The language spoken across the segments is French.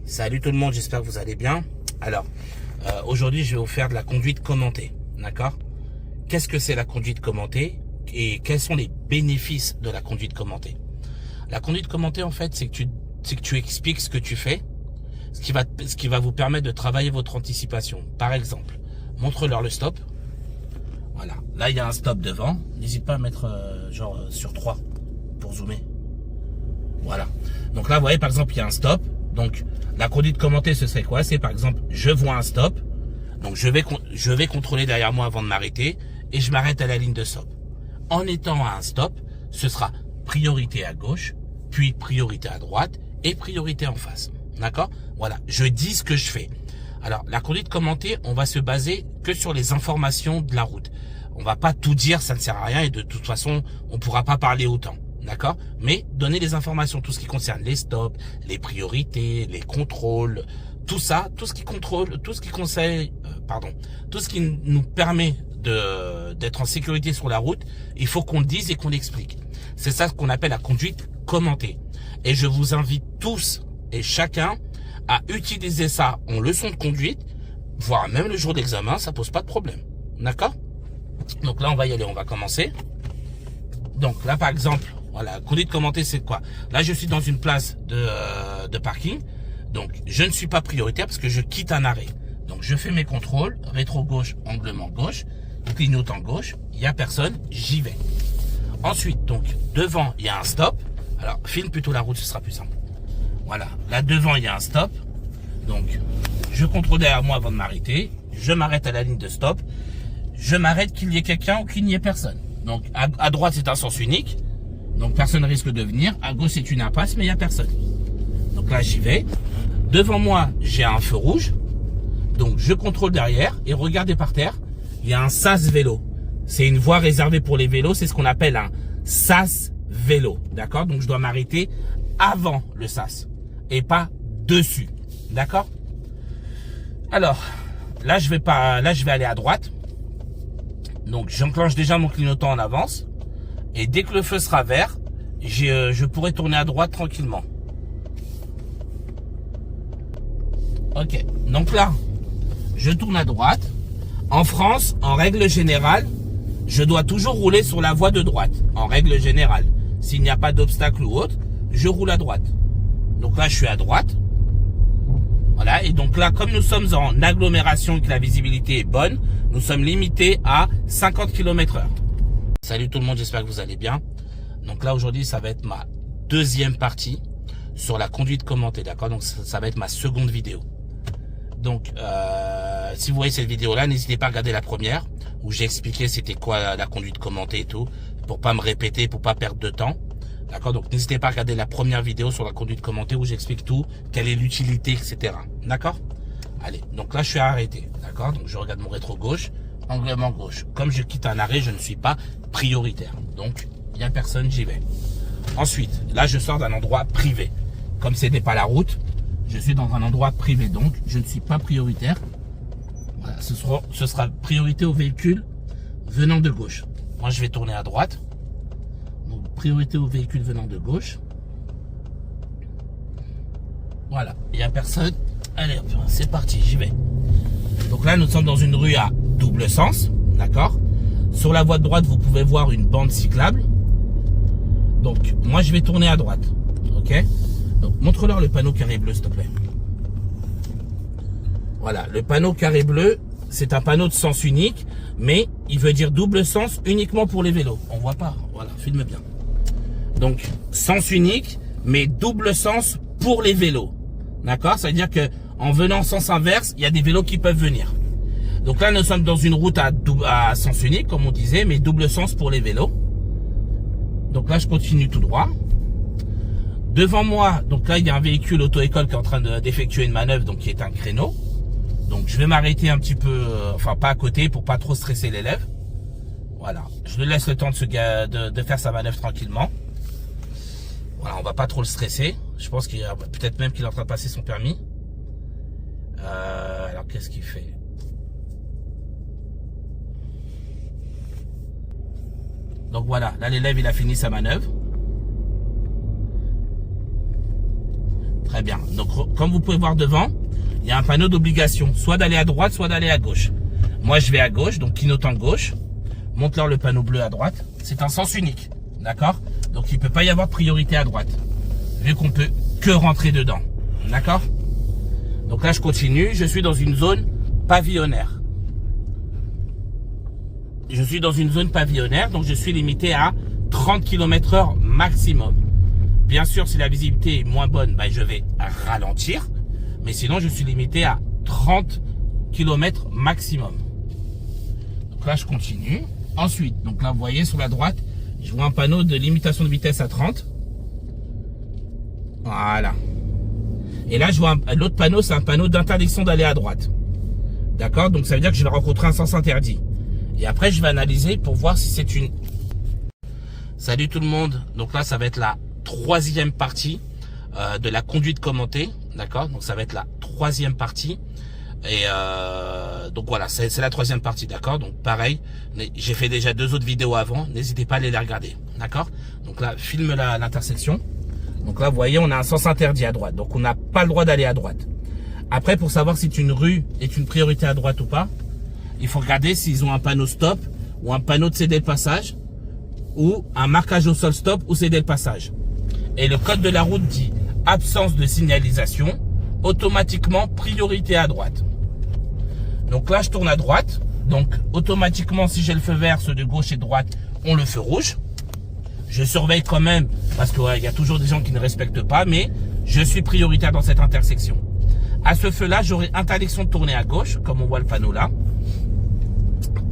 Salut tout le monde, j'espère que vous allez bien. Alors, aujourd'hui, je vais vous faire de la conduite commentée, d'accord? Qu'est-ce que c'est la conduite commentée et quels sont les bénéfices de la conduite commentée? La conduite commentée, en fait, c'est que tu expliques ce que tu fais, ce qui va vous permettre de travailler votre anticipation. Par exemple, montre-leur le stop. Voilà, là, il y a un stop devant. N'hésite pas à mettre sur 3 pour zoomer. Voilà. Donc là, vous voyez, par exemple, il y a un stop. Donc, la conduite commentée, ce serait quoi? C'est par exemple, je vois un stop. Donc, je vais contrôler derrière moi avant de m'arrêter. Et je m'arrête à la ligne de stop. En étant à un stop, ce sera priorité à gauche, puis priorité à droite et priorité en face. D'accord? Voilà. Je dis ce que je fais. Alors, la conduite commentée, on va se baser que sur les informations de la route. On va pas tout dire, ça ne sert à rien. Et de toute façon, on pourra pas parler autant. D'accord? Mais donner les informations, tout ce qui concerne les stops, les priorités, les contrôles, tout ça, tout ce qui contrôle, tout ce qui conseille, tout ce qui nous permet d'être en sécurité sur la route, il faut qu'on le dise et qu'on l'explique. C'est ça ce qu'on appelle la conduite commentée. Et je vous invite tous et chacun à utiliser ça en leçon de conduite, voire même le jour d'examen, ça pose pas de problème. D'accord? Donc là, on va y aller, on va commencer. Donc là, par exemple, voilà, conduite commentée, c'est quoi? Là, je suis dans une place de parking. Donc, je ne suis pas prioritaire parce que je quitte un arrêt. Donc, je fais mes contrôles, rétro gauche, anglement gauche, clignotant gauche, il n'y a personne, j'y vais. Ensuite, donc, devant, il y a un stop. Alors, filme plutôt la route, ce sera plus simple. Voilà, là, devant, il y a un stop. Donc, je contrôle derrière moi avant de m'arrêter. Je m'arrête à la ligne de stop. Je m'arrête qu'il y ait quelqu'un ou qu'il n'y ait personne. Donc, à droite, c'est un sens unique. Donc, personne risque de venir. À gauche, c'est une impasse, mais il n'y a personne. Donc là, j'y vais. Devant moi, j'ai un feu rouge. Donc, je contrôle derrière. Et regardez par terre, il y a un sas vélo. C'est une voie réservée pour les vélos. C'est ce qu'on appelle un sas vélo. D'accord? Donc, je dois m'arrêter avant le sas. Et pas dessus. D'accord? Alors, là, je vais aller à droite. Donc, j'enclenche déjà mon clignotant en avance. Et dès que le feu sera vert, je pourrai tourner à droite tranquillement. Ok. Donc là, je tourne à droite. En France, en règle générale, je dois toujours rouler sur la voie de droite. En règle générale. S'il n'y a pas d'obstacle ou autre, je roule à droite. Donc là, je suis à droite. Voilà. Et donc là, comme nous sommes en agglomération et que la visibilité est bonne, nous sommes limités à 50 km/h. Salut tout le monde, j'espère que vous allez bien. Donc là, aujourd'hui, ça va être ma deuxième partie sur la conduite commentée, d'accord? Donc ça va être ma seconde vidéo. Donc, si vous voyez cette vidéo-là, n'hésitez pas à regarder la première, où j'ai expliqué c'était quoi la conduite commentée et tout, pour pas me répéter, pour pas perdre de temps. D'accord? Donc n'hésitez pas à regarder la première vidéo sur la conduite commentée, où j'explique tout, quelle est l'utilité, etc. D'accord? Allez, donc là, je suis arrêté, d'accord? Donc je regarde mon rétro gauche. Anglement gauche. Comme je quitte un arrêt, je ne suis pas prioritaire. Donc, il n'y a personne, j'y vais. Ensuite, là, je sors d'un endroit privé. Comme ce n'est pas la route, je suis dans un endroit privé. Donc, je ne suis pas prioritaire. Voilà, ce sera priorité aux véhicules venant de gauche. Moi, je vais tourner à droite. Donc, priorité aux véhicules venant de gauche. Voilà, il n'y a personne. Allez, hop, c'est parti, j'y vais. Donc là, nous sommes dans une rue à double sens, d'accord? Sur la voie de droite, vous pouvez voir une bande cyclable. Donc, moi, je vais tourner à droite, ok? Donc, montre-leur le panneau carré bleu, s'il te plaît. Voilà, le panneau carré bleu, c'est un panneau de sens unique, mais il veut dire double sens uniquement pour les vélos. On voit pas, voilà, filme bien. Donc, sens unique, mais double sens pour les vélos, d'accord? Ça veut dire que en venant en sens inverse, il y a des vélos qui peuvent venir. Donc là, nous sommes dans une route à sens unique, comme on disait, mais double sens pour les vélos. Donc là, je continue tout droit. Devant moi, donc là, il y a un véhicule auto-école qui est en train d'effectuer une manœuvre, donc qui est un créneau. Donc je vais m'arrêter un petit peu, enfin pas à côté, pour pas trop stresser l'élève. Voilà, je lui laisse le temps de faire sa manœuvre tranquillement. Voilà, on va pas trop le stresser. Je pense qu'il peut-être même qu'il est en train de passer son permis. Alors qu'est-ce qu'il fait? Donc voilà, là l'élève il a fini sa manœuvre. Très bien. Donc, comme vous pouvez voir devant, il y a un panneau d'obligation, soit d'aller à droite, soit d'aller à gauche. Moi, je vais à gauche, donc clignotant gauche. Montre-leur le panneau bleu à droite. C'est un sens unique, d'accord? Donc, il ne peut pas y avoir de priorité à droite, vu qu'on peut que rentrer dedans, d'accord? Donc là, je continue. Je suis dans une zone pavillonnaire. Je suis dans une zone pavillonnaire, donc je suis limité à 30 km/h maximum. Bien sûr, si la visibilité est moins bonne, bah, je vais ralentir. Mais sinon, je suis limité à 30 km maximum. Donc là, je continue. Ensuite, donc là, vous voyez sur la droite, je vois un panneau de limitation de vitesse à 30. Voilà. Et là, je vois l'autre panneau, c'est un panneau d'interdiction d'aller à droite. D'accord? Donc, ça veut dire que je vais rencontrer un sens interdit. Et après, je vais analyser pour voir si c'est une... Salut tout le monde. Donc là, ça va être la troisième partie de la conduite commentée. D'accord? Donc, ça va être la troisième partie. Et donc voilà, c'est la troisième partie, d'accord? Donc pareil, j'ai fait déjà 2 autres vidéos avant, n'hésitez pas à aller les regarder, d'accord? Donc là, filme l'intersection. Donc là, vous voyez, on a un sens interdit à droite, donc on n'a pas le droit d'aller à droite. Après, pour savoir si une rue est une priorité à droite ou pas, il faut regarder s'ils ont un panneau stop ou un panneau de céder le passage ou un marquage au sol stop ou céder le passage. Et le code de la route dit absence de signalisation, automatiquement priorité à droite. Donc là, je tourne à droite. Donc, automatiquement, si j'ai le feu vert, ceux de gauche et de droite ont le feu rouge. Je surveille quand même, parce qu'il y a toujours des gens qui ne respectent pas, mais je suis prioritaire dans cette intersection. À ce feu-là, j'aurai interdiction de tourner à gauche, comme on voit le panneau là.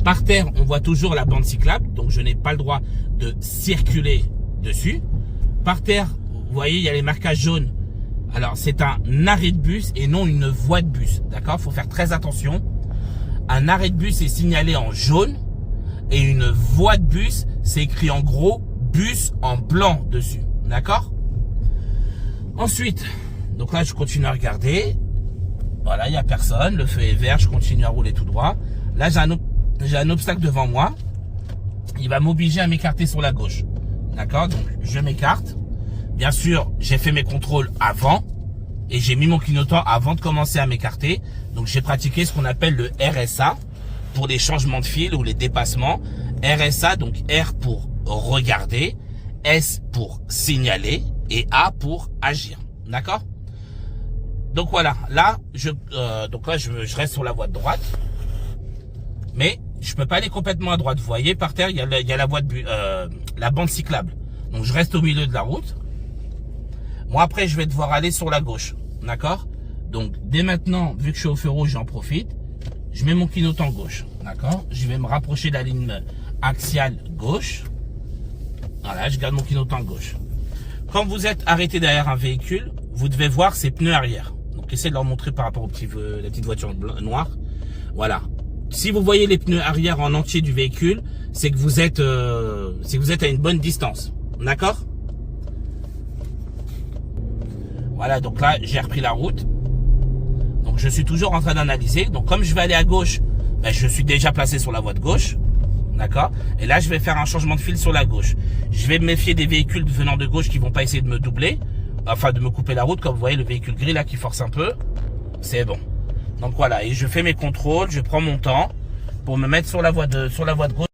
Par terre, on voit toujours la bande cyclable, donc je n'ai pas le droit de circuler dessus. Par terre, vous voyez, il y a les marquages jaunes. Alors, c'est un arrêt de bus et non une voie de bus, d'accord? Il faut faire très attention. Un arrêt de bus est signalé en jaune et une voie de bus, c'est écrit en gros bus en blanc dessus, d'accord? Ensuite, donc là, je continue à regarder. Voilà, il n'y a personne. Le feu est vert, je continue à rouler tout droit. Là, j'ai un obstacle devant moi. Il va m'obliger à m'écarter sur la gauche, d'accord? Donc, je m'écarte. Bien sûr, j'ai fait mes contrôles avant et j'ai mis mon clignotant avant de commencer à m'écarter. Donc, j'ai pratiqué ce qu'on appelle le RSA pour les changements de fil ou les dépassements. RSA, donc R pour regarder, S pour signaler et A pour agir. D'accord? Donc, voilà. Là, je reste sur la voie de droite. Mais je peux pas aller complètement à droite. Vous voyez, par terre, il y a la voie de la bande cyclable. Donc, je reste au milieu de la route. Moi, après, je vais devoir aller sur la gauche. D'accord? Donc, dès maintenant, vu que je suis au feu rouge, j'en profite. Je mets mon clignotant gauche. D'accord? Je vais me rapprocher de la ligne axiale gauche. Voilà, je garde mon clignotant gauche. Quand vous êtes arrêté derrière un véhicule, vous devez voir ses pneus arrière. Donc, essayez de leur montrer par rapport la petite voiture noire. Voilà. Si vous voyez les pneus arrière en entier du véhicule, c'est que vous êtes à une bonne distance. D'accord? Voilà, donc là, j'ai repris la route. Donc, je suis toujours en train d'analyser. Donc, comme je vais aller à gauche, ben, je suis déjà placé sur la voie de gauche. D'accord? Et là, je vais faire un changement de fil sur la gauche. Je vais me méfier des véhicules venant de gauche qui vont pas essayer de me doubler. Enfin, de me couper la route. Comme vous voyez, le véhicule gris là qui force un peu. C'est bon. Donc, voilà. Et je fais mes contrôles. Je prends mon temps pour me mettre sur la voie de gauche.